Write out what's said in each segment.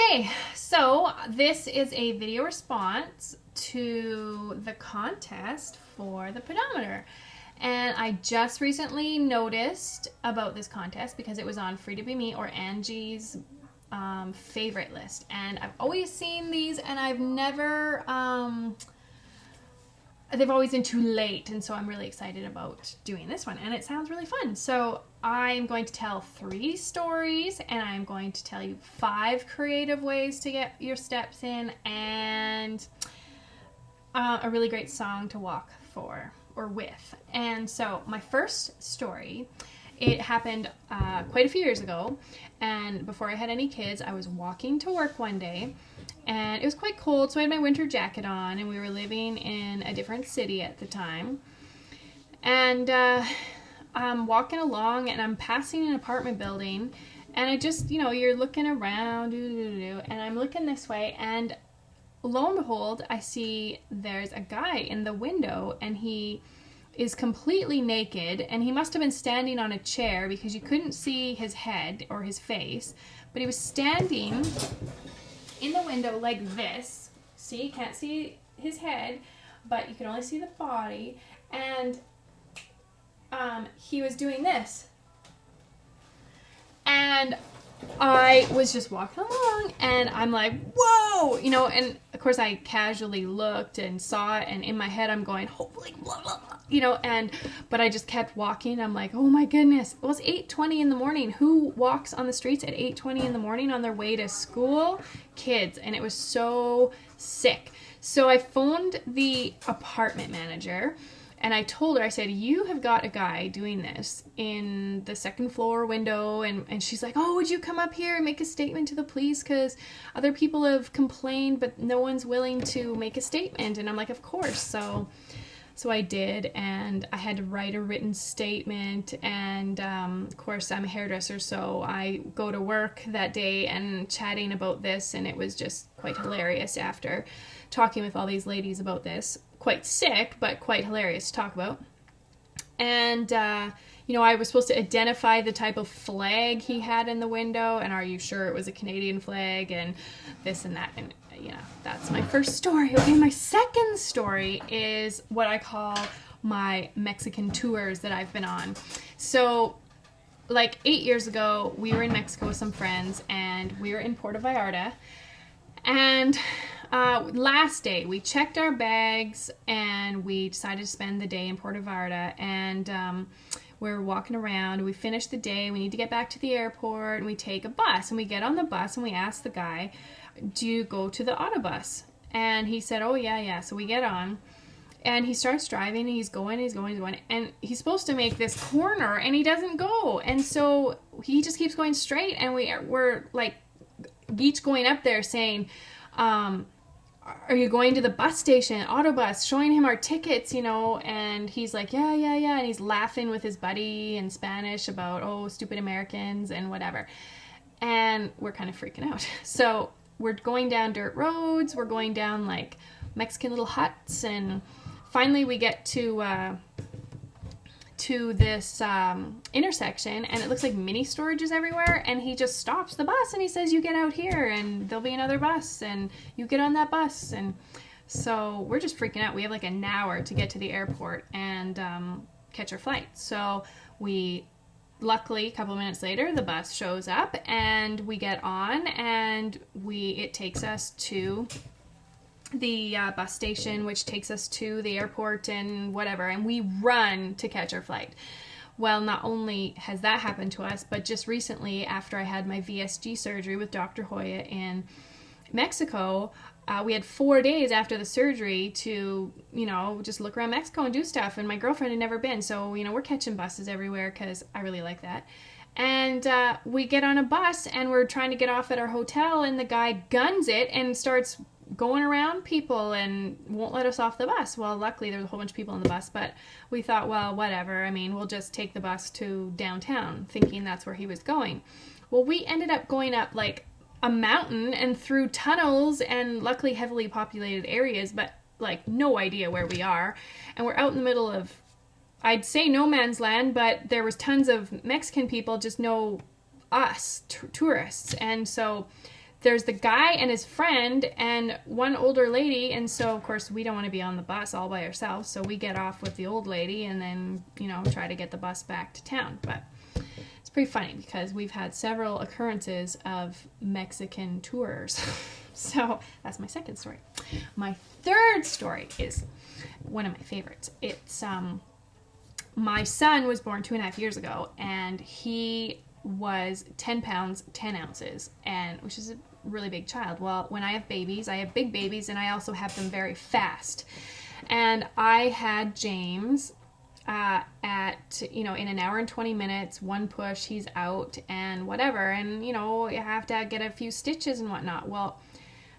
Okay, so this is a video response to the contest for the pedometer. And I just recently noticed about this contest because it was on Free to Be Me or Angie's favorite list. And I've always seen these and I've never, they've always been too late. And so I'm really excited about doing this one. And it sounds really fun. So I'm going to tell 3 stories and I'm going to tell you 5 creative ways to get your steps in and a really great song to walk for or with. And so my first story, it happened quite a few years ago, and before I had any kids, I was walking to work one day and it was quite cold, so I had my winter jacket on and we were living in a different city at the time. And I'm walking along and I'm passing an apartment building and I just, you're looking around and I'm looking this way and lo and behold, I see there's a guy in the window and he is completely naked and he must have been standing on a chair because you couldn't see his head or his face, but he was standing in the window like this. See, you can't see his head, but you can only see the body, and he was doing this. And I was just walking along and I'm like, whoa, and of course I casually looked and saw it, and in my head I'm going, holy blah, blah, blah, but I just kept walking. I'm like, oh my goodness. It was 8:20 in the morning. Who walks on the streets at 8:20 in the morning on their way to school? Kids. And it was so sick. So I phoned the apartment manager and I told her, I said, you have got a guy doing this in the second floor window. And she's like, oh, would you come up here and make a statement to the police? Because other people have complained, but no one's willing to make a statement. And I'm like, of course. So I did, and I had to write a written statement. And of course, I'm a hairdresser, so I go to work that day and chatting about this. And it was just quite hilarious after talking with all these ladies about this. Quite sick, but quite hilarious to talk about. And, I was supposed to identify the type of flag he had in the window, and are you sure it was a Canadian flag, and this and that, and, that's my first story. Okay, my second story is what I call my Mexican tours that I've been on. So, like 8 years ago, we were in Mexico with some friends, and we were in Puerto Vallarta, and last day we checked our bags and we decided to spend the day in Puerto Vallarta, and we're walking around. We finished the day, we need to get back to the airport, and we take a bus, and we get on the bus and we ask the guy, do you go to the autobus? And he said, oh yeah. So we get on and he starts driving and he's going, and he's supposed to make this corner and he doesn't go, and so he just keeps going straight, and we're like each going up there saying, are you going to the bus station, autobus, showing him our tickets, and he's like, yeah, and he's laughing with his buddy in Spanish about, oh, stupid Americans and whatever, and we're kind of freaking out. So we're going down dirt roads, we're going down like Mexican little huts, and finally we get to this intersection, and it looks like mini storages everywhere, and he just stops the bus and he says, you get out here and there'll be another bus and you get on that bus. And so we're just freaking out. We have like an hour to get to the airport and catch our flight. So luckily a couple of minutes later the bus shows up and we get on, and it takes us to the bus station, which takes us to the airport and whatever, and we run to catch our flight. Well, not only has that happened to us, but just recently, after I had my VSG surgery with Dr. Hoya in Mexico, we had 4 days after the surgery to, just look around Mexico and do stuff, and my girlfriend had never been, so, we're catching buses everywhere because I really like that. And we get on a bus and we're trying to get off at our hotel, and the guy guns it and starts going around people and won't let us off the bus. Well, luckily there was a whole bunch of people on the bus, but we thought, well, whatever. I mean, we'll just take the bus to downtown, thinking that's where he was going. Well, we ended up going up like a mountain and through tunnels and luckily heavily populated areas, but like no idea where we are. And we're out in the middle of, I'd say no man's land, but there was tons of Mexican people, just no us, tourists. And so there's the guy and his friend and one older lady. And so, of course, we don't want to be on the bus all by ourselves. So we get off with the old lady and then, you know, try to get the bus back to town. But it's pretty funny because we've had several occurrences of Mexican tours. So that's my second story. My third story is one of my favorites. It's my son was born 2.5 years ago, and he was 10 pounds, 10 ounces, and which is a really big child. Well, when I have babies, I have big babies, and I also have them very fast. And I had James at, you know, in an hour and 20 minutes, one push, he's out and whatever. And, you know, you have to get a few stitches and whatnot. Well,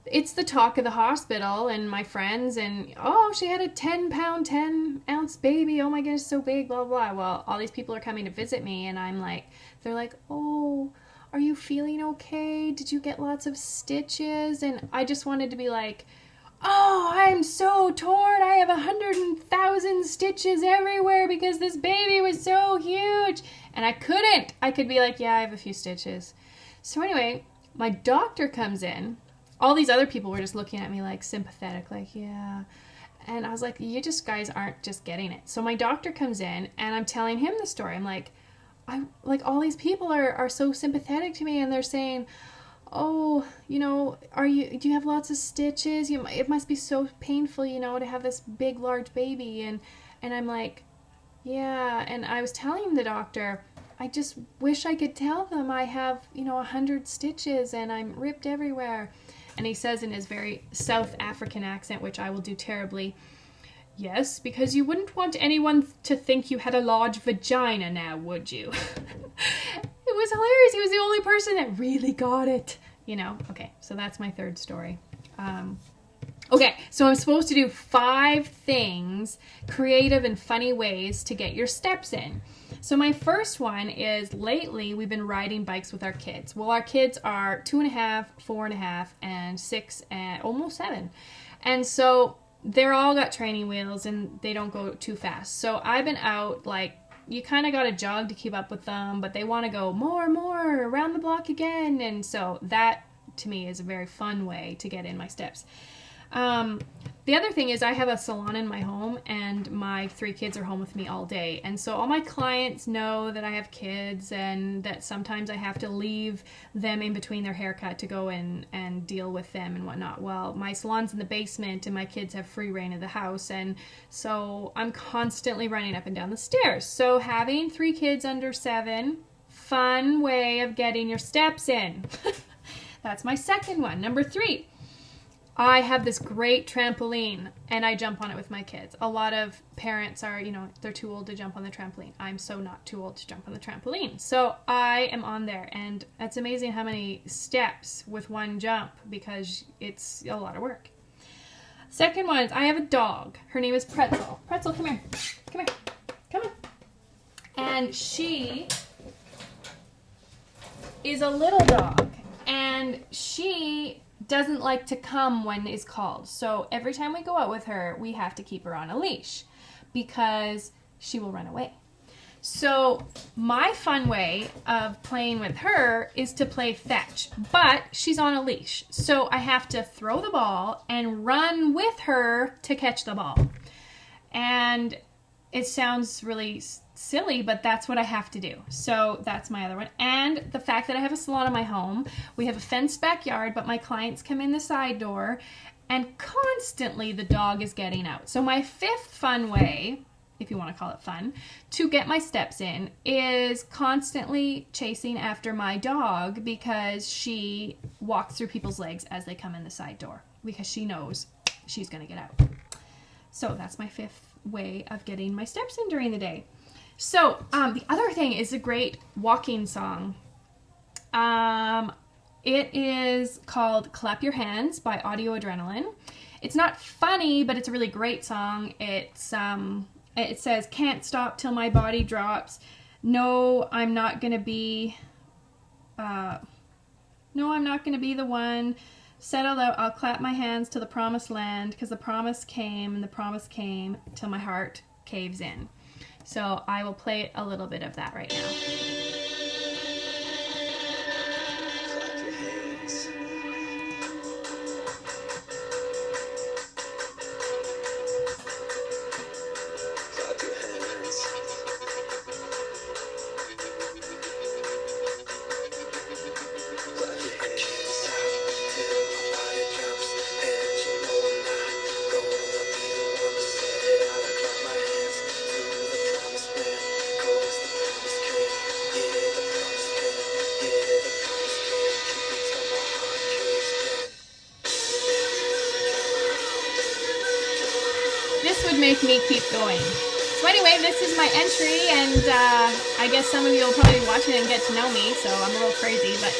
it's the talk of the hospital and my friends, and oh, she had a 10 pound, 10 ounce baby. Oh my goodness, so big, blah, blah. Well, all these people are coming to visit me, and I'm like, they're like, oh, are you feeling okay? Did you get lots of stitches? And I just wanted to be like, oh, I'm so torn. I have 100,000 stitches everywhere because this baby was so huge. And I couldn't. I could be like, yeah, I have a few stitches. So anyway, my doctor comes in. All these other people were just looking at me like sympathetic, like, yeah. And I was like, you just guys aren't just getting it. So my doctor comes in and I'm telling him the story. I'm like, all these people are so sympathetic to me, and they're saying, oh, you know, do you have lots of stitches? It must be so painful, you know, to have this big, large baby. And I'm like, yeah. And I was telling the doctor, I just wish I could tell them I have, you know, 100 stitches and I'm ripped everywhere. And he says in his very South African accent, which I will do terribly, yes, because you wouldn't want anyone to think you had a large vagina now, would you? It was hilarious. He was the only person that really got it, you know. Okay, so that's my third story. Okay, so I'm supposed to do 5 things, creative and funny ways to get your steps in. So my first one is, lately we've been riding bikes with our kids. Well, our kids are 2.5, 4.5, and 6, and almost 7. And so they're all got training wheels and they don't go too fast. So I've been out, like, you kind of got to jog to keep up with them, but they want to go more, around the block again. And so that, to me, is a very fun way to get in my steps. The other thing is I have a salon in my home, and my 3 kids are home with me all day. And so all my clients know that I have kids and that sometimes I have to leave them in between their haircut to go in and deal with them and whatnot. Well, my salon's in the basement and my kids have free reign of the house. And so I'm constantly running up and down the stairs. So having 3 kids under 7, fun way of getting your steps in. That's my second one. Number 3. I have this great trampoline, and I jump on it with my kids. A lot of parents are, you know, they're too old to jump on the trampoline. I'm so not too old to jump on the trampoline. So I am on there, and it's amazing how many steps with one jump, because it's a lot of work. Second one is I have a dog. Her name is Pretzel. Pretzel, come here. Come here. Come on. And she is a little dog, and she doesn't like to come when is called. So every time we go out with her, we have to keep her on a leash because she will run away. So my fun way of playing with her is to play fetch, but she's on a leash. So I have to throw the ball and run with her to catch the ball. And it sounds really silly, but that's what I have to do. So that's my other one. And the fact that I have a salon in my home, we have a fenced backyard, but my clients come in the side door, and constantly the dog is getting out. So my 5th fun way, if you want to call it fun, to get my steps in is constantly chasing after my dog, because she walks through people's legs as they come in the side door because she knows she's going to get out. So that's my 5th way of getting my steps in during the day. So the other thing is a great walking song. It is called Clap Your Hands by Audio Adrenaline. It's not funny, but it's a really great song. It's it says, can't stop till my body drops. No, I'm not going to be the one. Settled out, I'll clap my hands to the promised land, because the promise came, and the promise came till my heart caves in. So I will play a little bit of that right now. Clap your hands would make me keep going. So anyway, this is my entry, and I guess some of you will probably be watching and get to know me, so I'm a little crazy, but